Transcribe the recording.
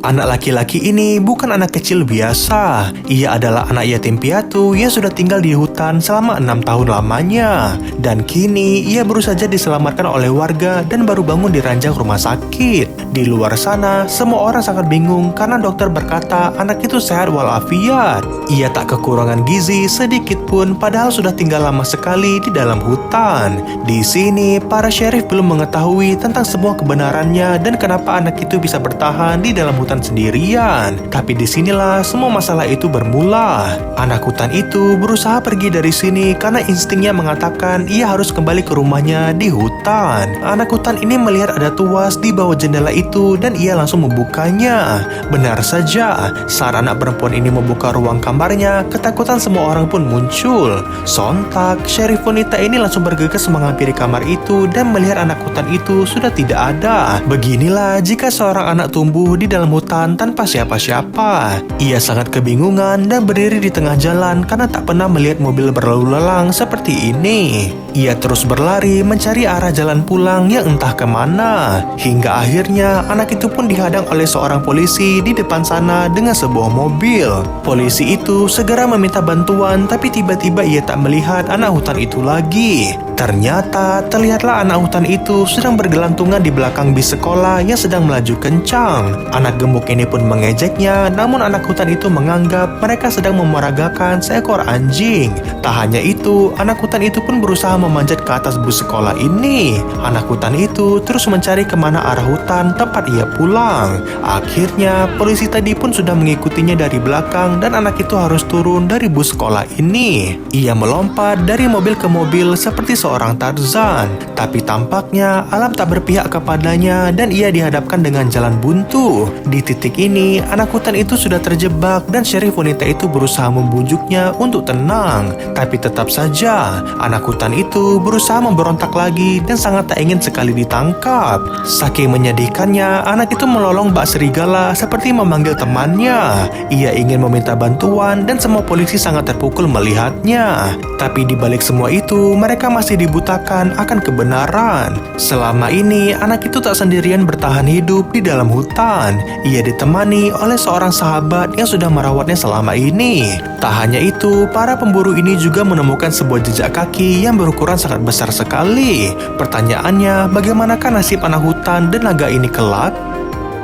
Anak laki-laki ini bukan anak kecil biasa. Ia adalah anak yatim piatu yang sudah tinggal di hutan selama 6 tahun lamanya. Dan kini ia baru saja diselamatkan oleh warga dan baru bangun di ranjang rumah sakit. Di luar sana, semua orang sangat bingung karena dokter berkata anak itu sehat walafiat. Ia tak kekurangan gizi sedikit pun padahal sudah tinggal lama sekali di dalam hutan. Di sini, para syarif belum mengetahui tentang semua kebenarannya dan kenapa anak itu bisa bertahan di dalam hutan sendirian. Tapi disinilah semua masalah itu bermula. Anak hutan itu berusaha pergi dari sini karena instingnya mengatakan ia harus kembali ke rumahnya di hutan. Anak hutan ini melihat ada tuas di bawah jendela itu dan ia langsung membukanya. Benar saja, saat anak perempuan ini membuka ruang kamarnya, ketakutan semua orang pun muncul. Sontak, syarif wanita ini langsung bergegas menghampiri kamar itu dan melihat anak hutan itu sudah tidak ada. Beginilah jika seorang anak tumbuh di dalam hutan tanpa siapa-siapa. Ia sangat kebingungan dan berdiri di tengah jalan karena tak pernah melihat mobil berlalu lalang seperti ini. Ia terus berlari mencari arah jalan pulang yang entah kemana. Hingga akhirnya anak itu pun dihadang oleh seorang polisi di depan sana dengan sebuah mobil. Polisi itu segera meminta bantuan tapi tiba-tiba ia tak melihat anak hutan itu lagi. Ternyata terlihatlah anak hutan itu sedang bergelantungan di belakang bis sekolah yang sedang melaju kencang. Anak gemuk ini pun mengejeknya, namun anak hutan itu menganggap mereka sedang memeragakan seekor anjing. Tak hanya itu, anak hutan itu pun berusaha memanjat ke atas bus sekolah ini. Anak hutan itu terus mencari kemana arah hutan tempat ia pulang. Akhirnya, polisi tadi pun sudah mengikutinya dari belakang dan anak itu harus turun dari bus sekolah ini. Ia melompat dari mobil ke mobil seperti seorang Tarzan. Tapi tampaknya alam tak berpihak kepadanya dan ia dihadapkan dengan jalan buntu. Di titik ini, anak hutan itu sudah terjebak dan syarif wanita itu berusaha membujuknya untuk tenang. Tapi tetap saja, anak hutan itu berusaha memberontak lagi dan sangat tak ingin sekali ditangkap. Saking menyedihkannya, anak itu melolong bak serigala seperti memanggil temannya. Ia ingin meminta bantuan dan semua polisi sangat terpukul melihatnya. Tapi di balik semua itu, mereka masih dibutakan akan kebenaran. Selama ini, anak itu tak sendirian bertahan hidup di dalam hutan. Ia ditemani oleh seorang sahabat yang sudah merawatnya selama ini. Tak hanya itu, para pemburu ini juga menemukan sebuah jejak kaki yang berukuran sangat besar sekali. Pertanyaannya, bagaimanakah nasib anak hutan dan naga ini kelak?